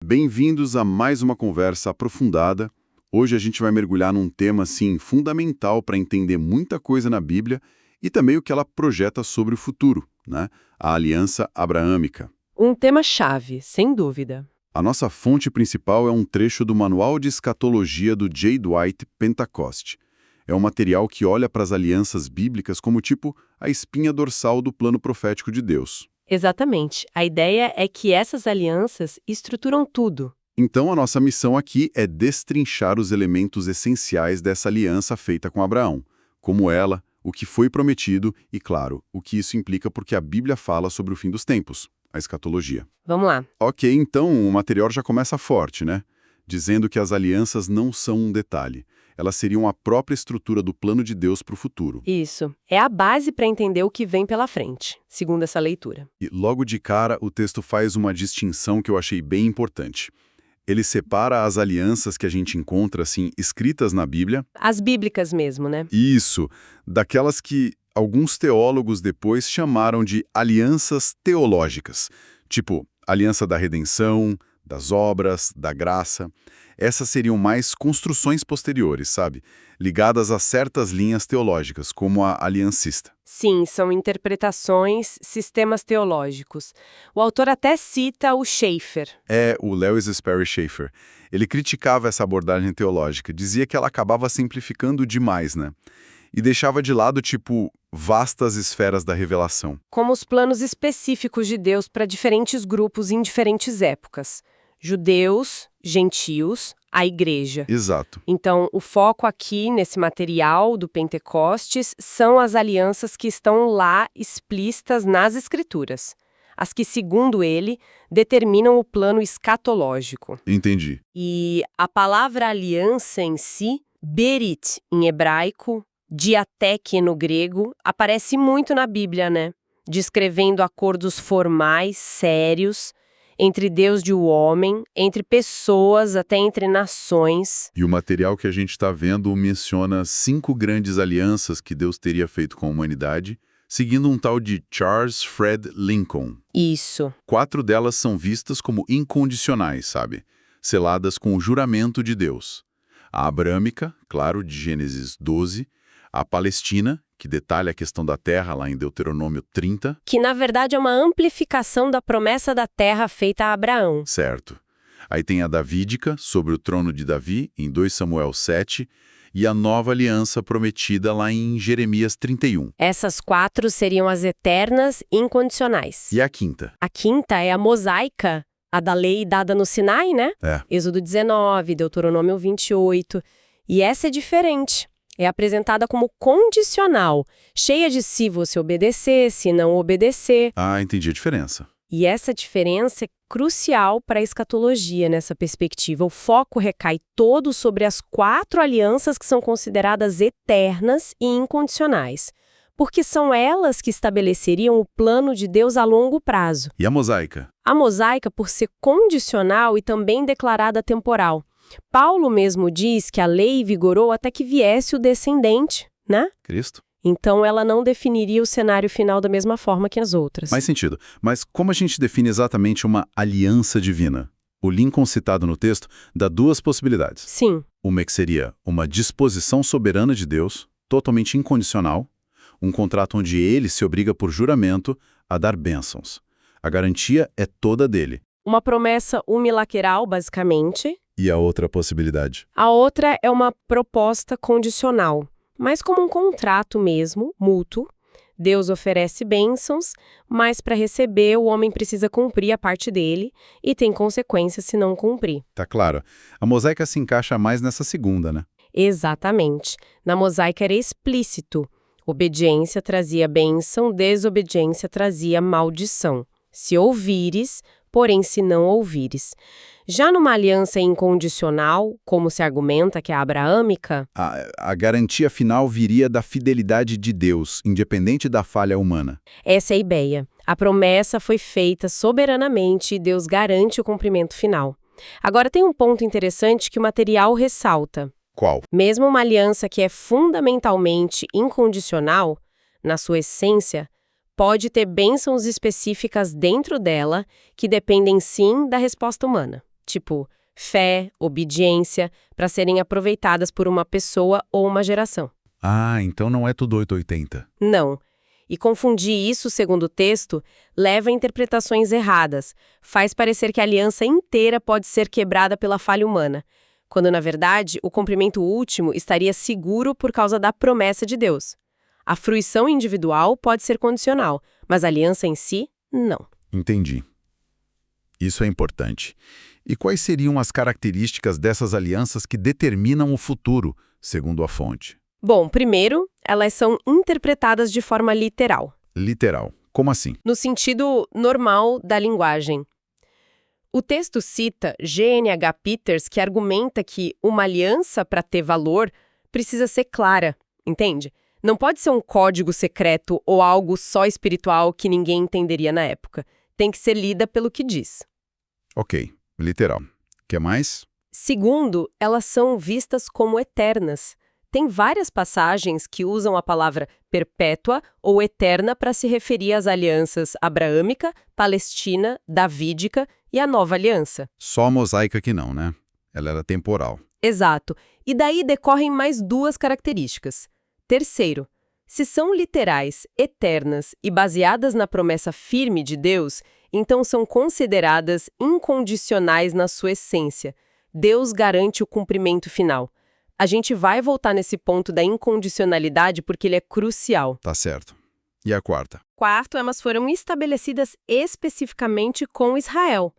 Bem-vindos a mais uma conversa aprofundada. Hoje a gente vai mergulhar num tema, assim, fundamental para entender muita coisa na Bíblia e também o que ela projeta sobre o futuro, né? A Aliança Abraâmica. Um tema-chave, sem dúvida. A nossa fonte principal é um trecho do Manual de Escatologia do J. Dwight Pentecost. É um material que olha para as alianças bíblicas como tipo a espinha dorsal do plano profético de Deus. Exatamente. A ideia é que essas alianças estruturam tudo. Então, a nossa missão aqui é destrinchar os elementos essenciais dessa aliança feita com Abraão, como ela, o que foi prometido e, claro, o que isso implica porque a Bíblia fala sobre o fim dos tempos, a escatologia. Vamos lá. Ok, então o material já começa forte, né? Dizendo que as alianças não são um detalhe. Elas seriam a própria estrutura do plano de Deus para o futuro. Isso. É a base para entender o que vem pela frente, segundo essa leitura. E logo de cara, o texto faz uma distinção que eu achei bem importante. Ele separa as alianças que a gente encontra, assim, escritas na Bíblia. As bíblicas mesmo, né? Isso, daquelas que alguns teólogos depois chamaram de alianças teológicas. Tipo, aliança da redenção, das obras, da graça. Essas seriam mais construções posteriores, sabe? Ligadas a certas linhas teológicas, como a aliancista. Sim, são interpretações, sistemas teológicos. O autor até cita o Schaeffer. É o Lewis Sperry Chafer. Ele criticava essa abordagem teológica, dizia que ela acabava simplificando demais, né? E deixava de lado, tipo, vastas esferas da revelação. Como os planos específicos de Deus para diferentes grupos em diferentes épocas. Judeus, gentios, a igreja. Exato. Então, o foco aqui, nesse material do Pentecostes, são as alianças que estão lá explícitas nas Escrituras. As que, segundo ele, determinam o plano escatológico. Entendi. E a palavra aliança em si, berit em hebraico, diateque no grego, aparece muito na Bíblia, né? Descrevendo acordos formais, sérios, entre Deus e o homem, entre pessoas, até entre nações. E o material que a gente está vendo menciona 5 grandes alianças que Deus teria feito com a humanidade, seguindo um tal de Charles Fred Lincoln. Isso. 4 delas são vistas como incondicionais, sabe? Seladas com o juramento de Deus. A abrâmica, claro, de Gênesis 12, a palestina, que detalha a questão da terra lá em Deuteronômio 30. Que, na verdade, é uma amplificação da promessa da terra feita a Abraão. Certo. Aí tem a davídica, sobre o trono de Davi, em 2 Samuel 7, e a nova aliança prometida lá em Jeremias 31. Essas 4 seriam as eternas incondicionais. E a quinta? A quinta é a mosaica, a da lei dada no Sinai, né? É. Êxodo 19, Deuteronômio 28. E essa é diferente. É apresentada como condicional, cheia de se você obedecer, se não obedecer. Ah, entendi a diferença. E essa diferença é crucial para a escatologia nessa perspectiva. O foco recai todo sobre as 4 alianças que são consideradas eternas e incondicionais, porque são elas que estabeleceriam o plano de Deus a longo prazo. E a mosaica? A mosaica, por ser condicional e também declarada temporal. Paulo mesmo diz que a lei vigorou até que viesse o descendente, né? Cristo. Então ela não definiria o cenário final da mesma forma que as outras. Faz sentido. Mas como a gente define exatamente uma aliança divina? O Lincoln citado no texto dá 2 possibilidades. Sim. Uma que seria uma disposição soberana de Deus, totalmente incondicional, um contrato onde ele se obriga por juramento a dar bênçãos. A garantia é toda dele. Uma promessa unilateral, basicamente. E a outra possibilidade? A outra é uma proposta condicional, mas como um contrato mesmo, mútuo. Deus oferece bênçãos, mas para receber o homem precisa cumprir a parte dele e tem consequências se não cumprir. Tá claro. A mosaica se encaixa mais nessa segunda, né? Exatamente. Na mosaica era explícito. Obediência trazia bênção, desobediência trazia maldição. Se ouvires, porém se não ouvires. Já numa aliança incondicional, como se argumenta que é a abraâmica, A garantia final viria da fidelidade de Deus, independente da falha humana. essa é a ideia. A promessa foi feita soberanamente e Deus garante o cumprimento final. Agora tem um ponto interessante que o material ressalta. Qual? Mesmo uma aliança que é fundamentalmente incondicional, na sua essência, pode ter bênçãos específicas dentro dela que dependem sim da resposta humana. tipo fé, obediência, para serem aproveitadas por uma pessoa ou uma geração. Ah, então não é tudo 880. Não. E confundir isso, segundo o texto, leva a interpretações erradas, faz parecer que a aliança inteira pode ser quebrada pela falha humana, quando, na verdade, o cumprimento último estaria seguro por causa da promessa de Deus. A fruição individual pode ser condicional, mas a aliança em si, não. Entendi. Isso é importante. E quais seriam as características dessas alianças que determinam o futuro, segundo a fonte? Bom, primeiro, elas são interpretadas de forma literal, Literal. Como assim? no sentido normal da linguagem. O texto cita G.N.H. Peters, que argumenta que uma aliança, para ter valor, precisa ser clara, entende? Não pode ser um código secreto ou algo só espiritual que ninguém entenderia na época. Tem que ser lida pelo que diz. Ok, literal. Quer mais? Segundo, elas são vistas como eternas. Tem várias passagens que usam a palavra perpétua ou eterna para se referir às alianças abraâmica, palestina, davídica e a nova aliança. Só a mosaica que não, né? Ela era temporal. Exato. E daí decorrem mais duas características. Terceiro, se são literais, eternas e baseadas na promessa firme de Deus, então são consideradas incondicionais na sua essência. Deus garante o cumprimento final. A gente vai voltar nesse ponto da incondicionalidade porque ele é crucial. Tá certo. E a quarta? Quarto, elas foram estabelecidas especificamente com Israel.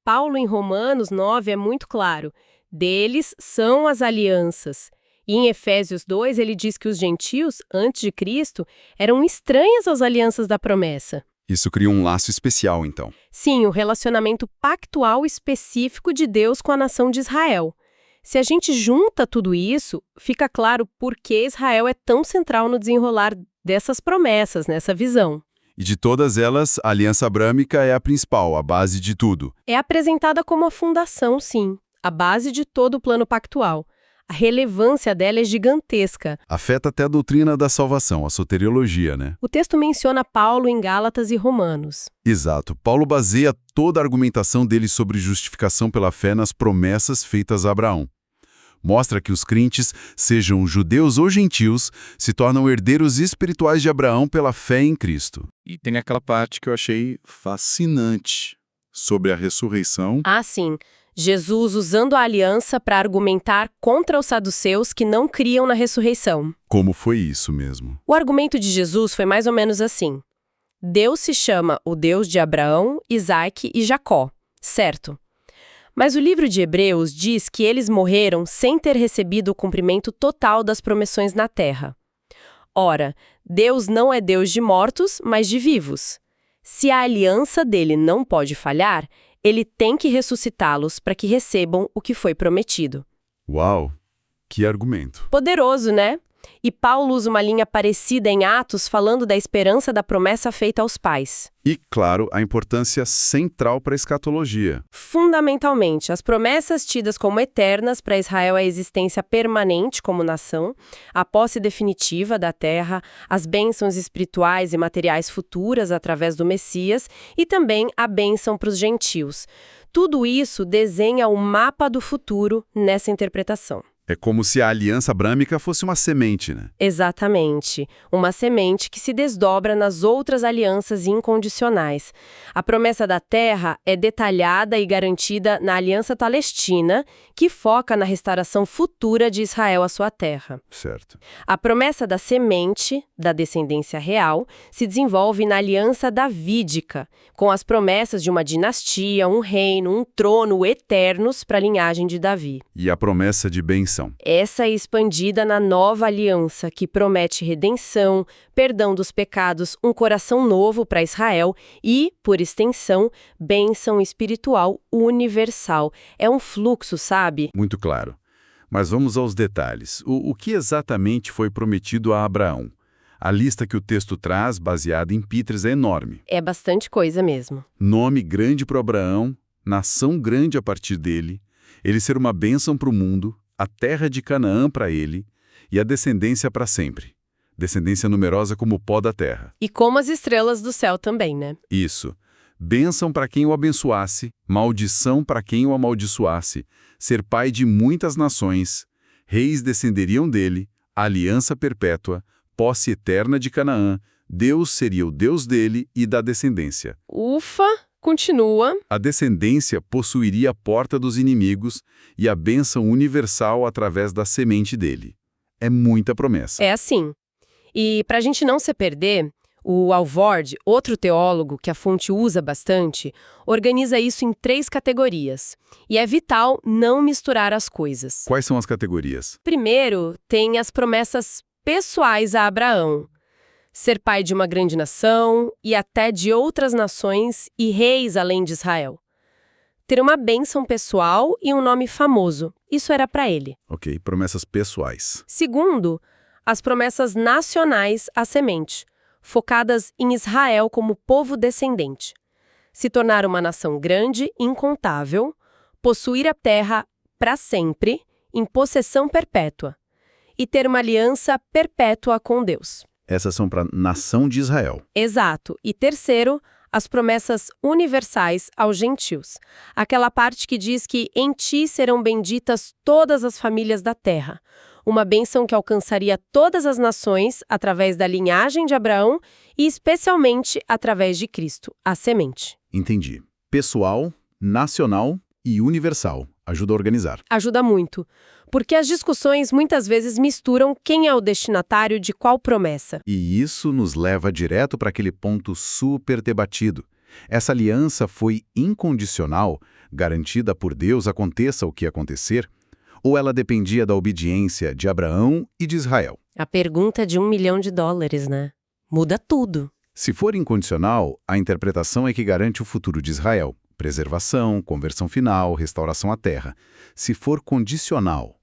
Paulo, em Romanos 9, é muito claro. Deles são as alianças. E em Efésios 2, ele diz que os gentios, antes de Cristo, eram estranhas às alianças da promessa. Isso cria um laço especial, então. Sim, o relacionamento pactual específico de Deus com a nação de Israel. Se a gente junta tudo isso, fica claro por que Israel é tão central no desenrolar dessas promessas, nessa visão. E de todas elas, a aliança abrâmica é a principal, a base de tudo. É apresentada como a fundação, sim, a base de todo o plano pactual. A relevância dela é gigantesca. Afeta até a doutrina da salvação, a soteriologia, né? O texto menciona Paulo em Gálatas e Romanos. Exato. Paulo baseia toda a argumentação dele sobre justificação pela fé nas promessas feitas a Abraão. Mostra que os crentes, sejam judeus ou gentios, se tornam herdeiros espirituais de Abraão pela fé em Cristo. E tem aquela parte que eu achei fascinante sobre a ressurreição. Ah, sim. Jesus usando a aliança para argumentar contra os saduceus que não criam na ressurreição. Como foi isso mesmo? O argumento de Jesus foi mais ou menos assim. Deus se chama o Deus de Abraão, Isaque e Jacó, certo? Mas o livro de Hebreus diz que eles morreram sem ter recebido o cumprimento total das promessões na terra. Ora, Deus não é Deus de mortos, mas de vivos. Se a aliança dele não pode falhar, ele tem que ressuscitá-los para que recebam o que foi prometido. Uau! Que argumento! Poderoso, né? E Paulo usa uma linha parecida em Atos falando da esperança da promessa feita aos pais. E, claro, a importância central para a escatologia. Fundamentalmente, as promessas tidas como eternas para Israel, a existência permanente como nação, a posse definitiva da terra, as bênçãos espirituais e materiais futuras através do Messias e também a bênção para os gentios. Tudo isso desenha o mapa do futuro nessa interpretação. É como se a aliança abrâmica fosse uma semente, né? Exatamente. Uma semente que se desdobra nas outras alianças incondicionais. A promessa da terra é detalhada e garantida na Aliança Palestina, que foca na restauração futura de Israel à sua terra. Certo. A promessa da semente, da descendência real, se desenvolve na Aliança Davídica, com as promessas de uma dinastia, um reino, um trono eternos para a linhagem de Davi. E a promessa de bênção. Essa é expandida na nova aliança, que promete redenção, perdão dos pecados, um coração novo para Israel e, por extensão, bênção espiritual universal. É um fluxo, sabe? Muito claro. Mas vamos aos detalhes. O que exatamente foi prometido a Abraão? A lista que o texto traz, baseada em Peters, é enorme. É bastante coisa mesmo. Nome grande para Abraão, nação grande a partir dele, ele ser uma bênção para o mundo, a terra de Canaã para ele e a descendência para sempre. Descendência numerosa como o pó da terra. E como as estrelas do céu também, né? Isso. Bênção para quem o abençoasse, maldição para quem o amaldiçoasse, ser pai de muitas nações, reis descenderiam dele, aliança perpétua, posse eterna de Canaã, Deus seria o Deus dele e da descendência. Ufa, continua. A descendência possuiria a porta dos inimigos e a bênção universal através da semente dele. É muita promessa. É assim. E para a gente não se perder, o Alvord, outro teólogo que a fonte usa bastante, organiza isso em 3 categorias. E é vital não misturar as coisas. Quais são as categorias? Primeiro, tem as promessas pessoais a Abraão. Ser pai de uma grande nação e até de outras nações e reis além de Israel. Ter uma bênção pessoal e um nome famoso. Isso era para ele. Ok, promessas pessoais. Segundo, as promessas nacionais à semente, focadas em Israel como povo descendente. Se tornar uma nação grande, incontável, possuir a terra para sempre, em possessão perpétua, e ter uma aliança perpétua com Deus. Essas são para a nação de Israel. Exato. E terceiro, as promessas universais aos gentios. Aquela parte que diz que em ti serão benditas todas as famílias da terra. Uma bênção que alcançaria todas as nações através da linhagem de Abraão e especialmente através de Cristo, a semente. Entendi. Pessoal, nacional e universal. Ajuda a organizar. Ajuda muito, porque as discussões muitas vezes misturam quem é o destinatário de qual promessa. E isso nos leva direto para aquele ponto super debatido. Essa aliança foi incondicional, garantida por Deus aconteça o que acontecer, ou ela dependia da obediência de Abraão e de Israel? A pergunta de $1 milhão, né? Muda tudo. Se for incondicional, a interpretação é que garante o futuro de Israel. Preservação, conversão final, restauração à terra. Se for condicional...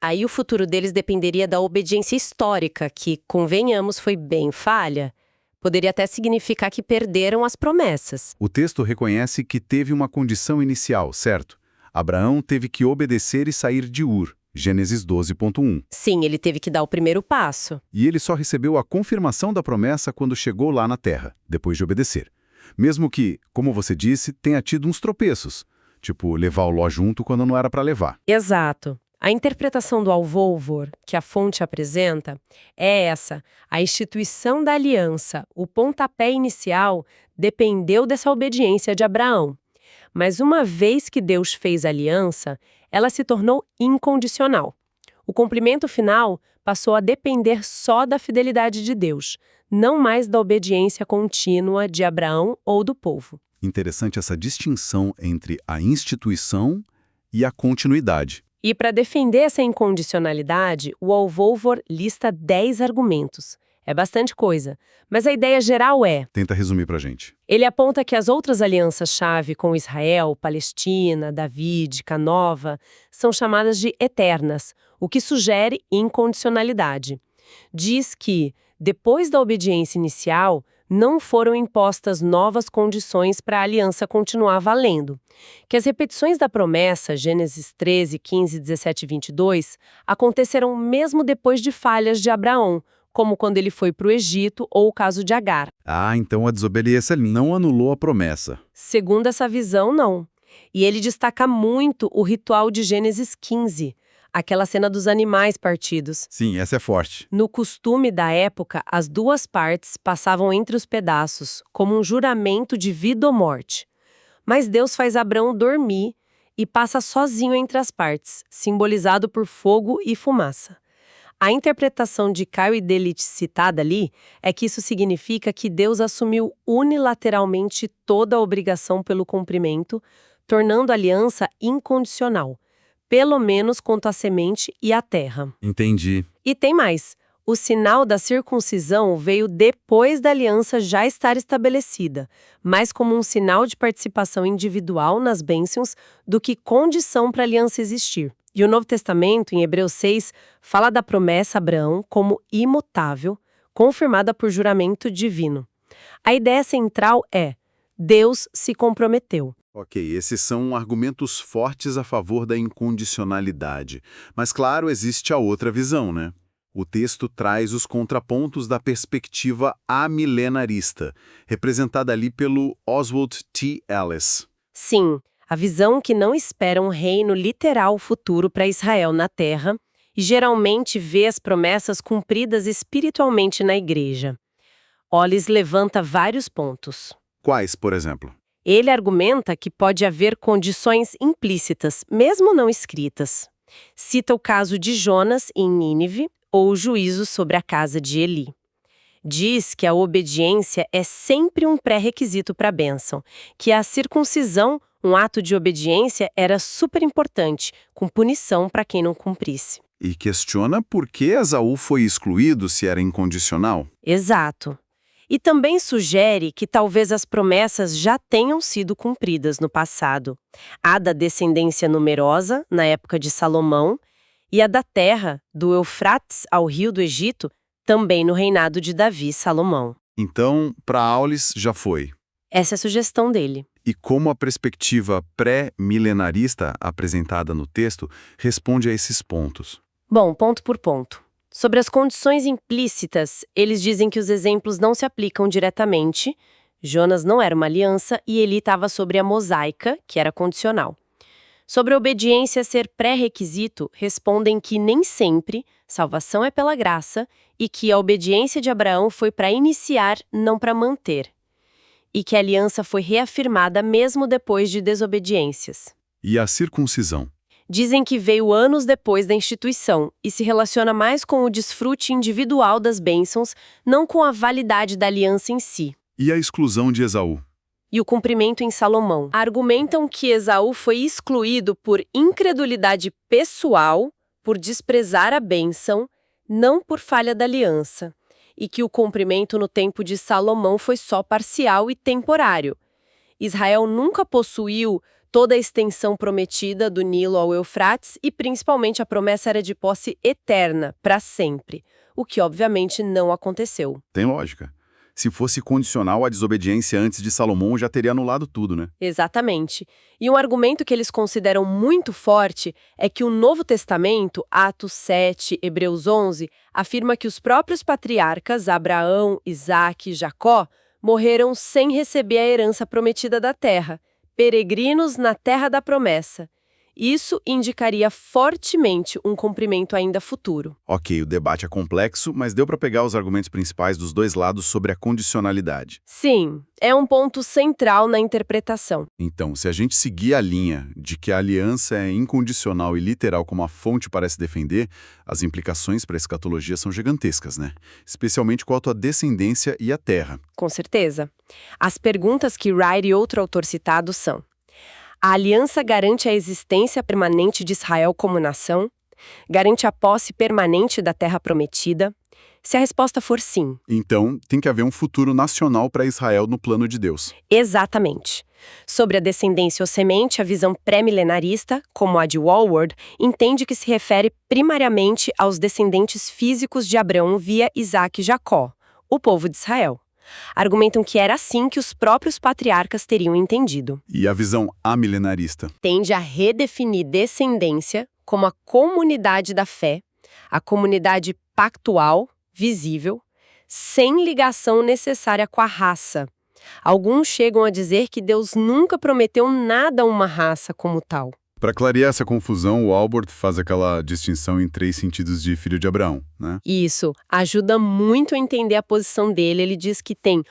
Aí o futuro deles dependeria da obediência histórica, que, convenhamos, foi bem falha. Poderia até significar que perderam as promessas. O texto reconhece que teve uma condição inicial, certo? Abraão teve que obedecer e sair de Ur, Gênesis 12.1. Sim, ele teve que dar o primeiro passo. E ele só recebeu a confirmação da promessa quando chegou lá na terra, depois de obedecer. Mesmo que, como você disse, tenha tido uns tropeços, tipo levar o Ló junto quando não era para levar. Exato. A interpretação do Alvord, que a fonte apresenta, é essa. A instituição da aliança, o pontapé inicial, dependeu dessa obediência de Abraão. Mas uma vez que Deus fez a aliança, ela se tornou incondicional. O cumprimento final passou a depender só da fidelidade de Deus, não mais da obediência contínua de Abraão ou do povo. Interessante essa distinção entre a instituição e a continuidade. E para defender essa incondicionalidade, o Alvord lista 10 argumentos. É bastante coisa, mas a ideia geral é... Tenta resumir pra gente. Ele aponta que as outras alianças-chave com Israel, Palestina, Davídica, Nova, são chamadas de eternas, o que sugere incondicionalidade. Diz que, depois da obediência inicial, não foram impostas novas condições para a aliança continuar valendo. Que as repetições da promessa, Gênesis 13, 15, 17 e 22, aconteceram mesmo depois de falhas de Abraão, como quando ele foi para o Egito ou o caso de Agar. Ah, então a desobediência não anulou a promessa. Segundo essa visão, não. E ele destaca muito o ritual de Gênesis 15, aquela cena dos animais partidos. Sim, essa é forte. No costume da época, as duas partes passavam entre os pedaços, como um juramento de vida ou morte. Mas Deus faz Abraão dormir e passa sozinho entre as partes, simbolizado por fogo e fumaça. A interpretação de Caio e Delitzsch citada ali é que isso significa que Deus assumiu unilateralmente toda a obrigação pelo cumprimento, tornando a aliança incondicional, pelo menos quanto à semente e à terra. Entendi. E tem mais. O sinal da circuncisão veio depois da aliança já estar estabelecida, mais como um sinal de participação individual nas bênçãos do que condição para a aliança existir. E o Novo Testamento, em Hebreus 6, fala da promessa a Abraão como imutável, confirmada por juramento divino. A ideia central é: Deus se comprometeu. Ok, esses são argumentos fortes a favor da incondicionalidade. Mas, claro, existe a outra visão, né? O texto traz os contrapontos da perspectiva amilenarista, representada ali pelo Oswald T. Ellis. Sim, a visão que não espera um reino literal futuro para Israel na Terra e geralmente vê as promessas cumpridas espiritualmente na Igreja. Ollis levanta vários pontos. Quais, por exemplo? Ele argumenta que pode haver condições implícitas, mesmo não escritas. Cita o caso de Jonas em Nínive ou o juízo sobre a casa de Eli. Diz que a obediência é sempre um pré-requisito para a bênção, que a circuncisão, um ato de obediência, era super importante, com punição para quem não cumprisse. E questiona por que Esaú foi excluído se era incondicional. Exato. E também sugere que talvez as promessas já tenham sido cumpridas no passado. A da descendência numerosa, na época de Salomão, e a da terra, do Eufrates ao rio do Egito, também no reinado de Davi e Salomão. Então, para Aulis já foi. Essa é a sugestão dele. E como a perspectiva pré-milenarista apresentada no texto responde a esses pontos? Bom, ponto por ponto. Sobre as condições implícitas, eles dizem que os exemplos não se aplicam diretamente. Jonas não era uma aliança e Eli estava sobre a mosaica, que era condicional. Sobre a obediência ser pré-requisito, respondem que nem sempre salvação é pela graça e que a obediência de Abraão foi para iniciar, não para manter. E que a aliança foi reafirmada mesmo depois de desobediências. E a circuncisão? Dizem que veio anos depois da instituição e se relaciona mais com o desfrute individual das bênçãos, não com a validade da aliança em si. E a exclusão de Esaú? E o cumprimento em Salomão. Argumentam que Esaú foi excluído por incredulidade pessoal, por desprezar a bênção, não por falha da aliança, e que o cumprimento no tempo de Salomão foi só parcial e temporário. Israel nunca possuiu toda a extensão prometida do Nilo ao Eufrates e principalmente a promessa era de posse eterna, para sempre, o que obviamente não aconteceu. Tem lógica. Se fosse condicional, a desobediência antes de Salomão já teria anulado tudo, né? Exatamente. E um argumento que eles consideram muito forte é que o Novo Testamento, Atos 7, Hebreus 11, afirma que os próprios patriarcas, Abraão, Isaque e Jacó, morreram sem receber a herança prometida da terra, peregrinos na terra da promessa. Isso indicaria fortemente um cumprimento ainda futuro. Ok, o debate é complexo, mas deu para pegar os argumentos principais dos dois lados sobre a condicionalidade. Sim, é um ponto central na interpretação. Então, se a gente seguir a linha de que a aliança é incondicional e literal como a fonte parece defender, as implicações para a escatologia são gigantescas, né? Especialmente quanto à descendência e à terra. Com certeza. As perguntas que Wright e outro autor citado são: a aliança garante a existência permanente de Israel como nação? Garante a posse permanente da terra prometida? Se a resposta for sim. Então, tem que haver um futuro nacional para Israel no plano de Deus. Exatamente. Sobre a descendência ou semente, a visão pré-milenarista, como a de Walward, entende que se refere primariamente aos descendentes físicos de Abraão via Isaque e Jacó, o povo de Israel. Argumentam que era assim que os próprios patriarcas teriam entendido. E a visão amilenarista? Tende a redefinir descendência como a comunidade da fé, a comunidade pactual, visível, sem ligação necessária com a raça. Alguns chegam a dizer que Deus nunca prometeu nada a uma raça como tal. Para clarear essa confusão, o Albert faz aquela distinção em 3 sentidos de filho de Abraão, né? Isso ajuda muito a entender a posição dele. Ele diz que tem,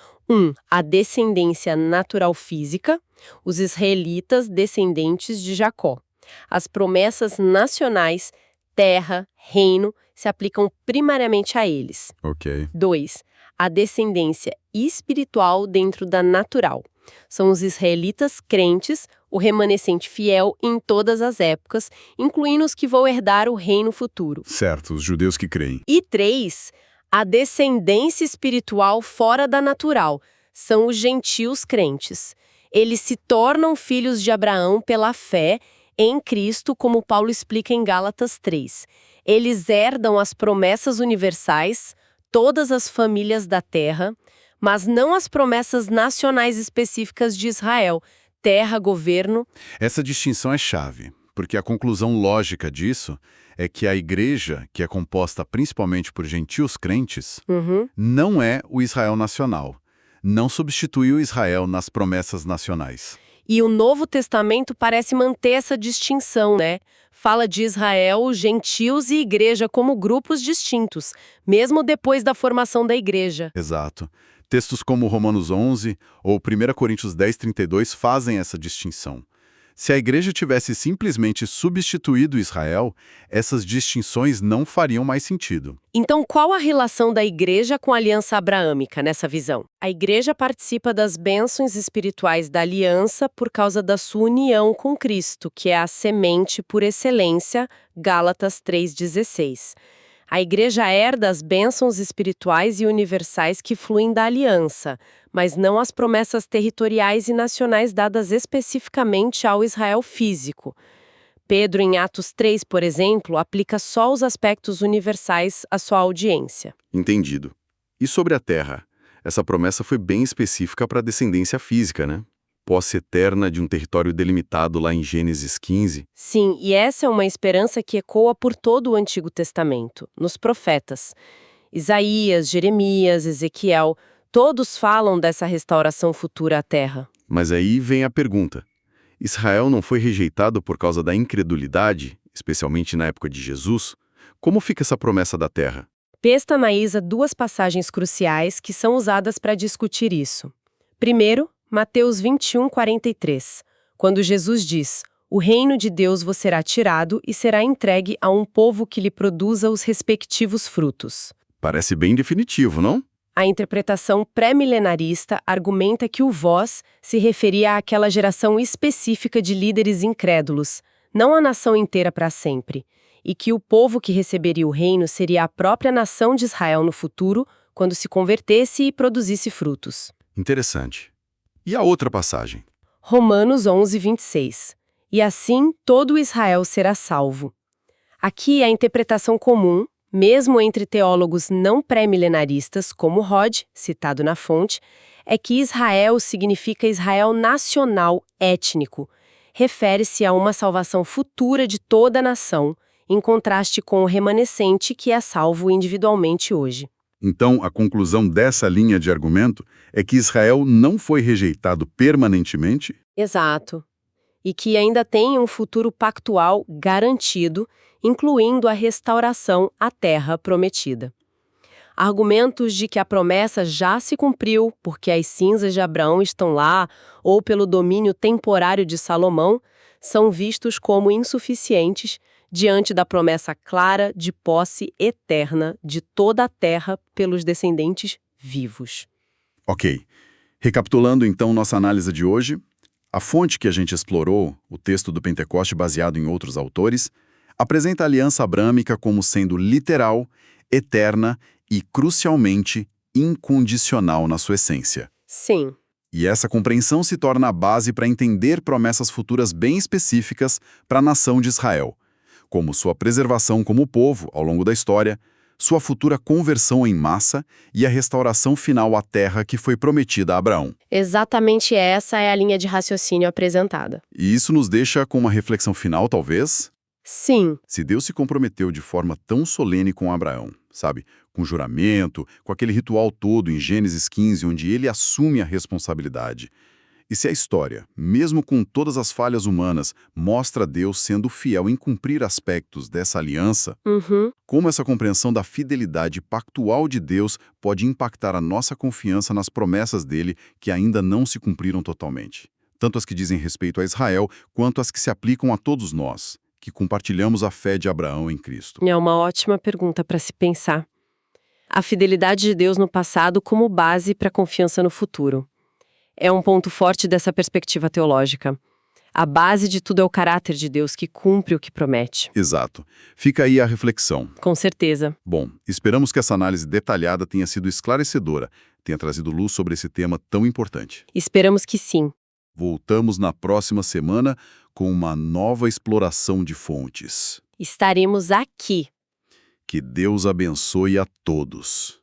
a descendência natural física, os israelitas descendentes de Jacó. As promessas nacionais, terra, reino, se aplicam primariamente a eles. Ok. 2. A descendência espiritual dentro da natural. São os israelitas crentes, o remanescente fiel em todas as épocas, incluindo os que vão herdar o reino futuro. Certo, os judeus que creem. E 3. A descendência espiritual fora da natural. São os gentios crentes. Eles se tornam filhos de Abraão pela fé em Cristo, como Paulo explica em Gálatas 3. Eles herdam as promessas universais, todas as famílias da terra, mas não as promessas nacionais específicas de Israel, terra, governo. Essa distinção é chave, porque a conclusão lógica disso é que a igreja, que é composta principalmente por gentios crentes, não é o Israel nacional. Não substitui o Israel nas promessas nacionais. E o Novo Testamento parece manter essa distinção, né? Fala de Israel, gentios e igreja como grupos distintos, mesmo depois da formação da igreja. Exato. Textos como Romanos 11 ou 1 Coríntios 10:32 fazem essa distinção. Se a igreja tivesse simplesmente substituído Israel, essas distinções não fariam mais sentido. Então, qual a relação da igreja com a aliança abraâmica nessa visão? A igreja participa das bênçãos espirituais da aliança por causa da sua união com Cristo, que é a semente por excelência, Gálatas 3,16. A igreja herda as bênçãos espirituais e universais que fluem da aliança, mas não as promessas territoriais e nacionais dadas especificamente ao Israel físico. Pedro, em Atos 3, por exemplo, aplica só os aspectos universais à sua audiência. Entendido. E sobre a terra? Essa promessa foi bem específica para a descendência física, né? Posse eterna de um território delimitado lá em Gênesis 15. Sim, e essa é uma esperança que ecoa por todo o Antigo Testamento, nos profetas. Isaías, Jeremias, Ezequiel, todos falam dessa restauração futura à terra. Mas aí vem a pergunta. Israel não foi rejeitado por causa da incredulidade, especialmente na época de Jesus? Como fica essa promessa da terra? Pesta analisa duas passagens cruciais que são usadas para discutir isso. Primeiro, Mateus 21:43, quando Jesus diz: "O reino de Deus vos será tirado e será entregue a um povo que lhe produza os respectivos frutos." Parece bem definitivo, não? A interpretação pré-milenarista argumenta que o vós se referia àquela geração específica de líderes incrédulos, não a nação inteira para sempre, e que o povo que receberia o reino seria a própria nação de Israel no futuro, quando se convertesse e produzisse frutos. Interessante. E a outra passagem? Romanos 11:26. E assim todo Israel será salvo. Aqui a interpretação comum, mesmo entre teólogos não pré-milenaristas, como Rod, citado na fonte, é que Israel significa Israel nacional, étnico. Refere-se a uma salvação futura de toda a nação, em contraste com o remanescente que é salvo individualmente hoje. Então, a conclusão dessa linha de argumento é que Israel não foi rejeitado permanentemente? Exato. E que ainda tem um futuro pactual garantido, incluindo a restauração à terra prometida. Argumentos de que a promessa já se cumpriu porque as cinzas de Abraão estão lá ou pelo domínio temporário de Salomão são vistos como insuficientes diante da promessa clara de posse eterna de toda a terra pelos descendentes vivos. Ok. Recapitulando então nossa análise de hoje, a fonte que a gente explorou, o texto do Pentecoste baseado em outros autores, apresenta a aliança abrâmica como sendo literal, eterna e, crucialmente, incondicional na sua essência. Sim. E essa compreensão se torna a base para entender promessas futuras bem específicas para a nação de Israel, como sua preservação como povo ao longo da história, sua futura conversão em massa e a restauração final à terra que foi prometida a Abraão. Exatamente essa é a linha de raciocínio apresentada. E isso nos deixa com uma reflexão final, talvez? Sim. Se Deus se comprometeu de forma tão solene com Abraão, sabe, com juramento, com aquele ritual todo em Gênesis 15, onde ele assume a responsabilidade. E se a história, mesmo com todas as falhas humanas, mostra Deus sendo fiel em cumprir aspectos dessa aliança, como essa compreensão da fidelidade pactual de Deus pode impactar a nossa confiança nas promessas dele que ainda não se cumpriram totalmente? Tanto as que dizem respeito a Israel, quanto as que se aplicam a todos nós, que compartilhamos a fé de Abraão em Cristo. É uma ótima pergunta para se pensar. A fidelidade de Deus no passado como base para a confiança no futuro. É um ponto forte dessa perspectiva teológica. A base de tudo é o caráter de Deus que cumpre o que promete. Exato. Fica aí a reflexão. Com certeza. Bom, esperamos que essa análise detalhada tenha sido esclarecedora, tenha trazido luz sobre esse tema tão importante. Esperamos que sim. Voltamos na próxima semana com uma nova exploração de fontes. Estaremos aqui. Que Deus abençoe a todos.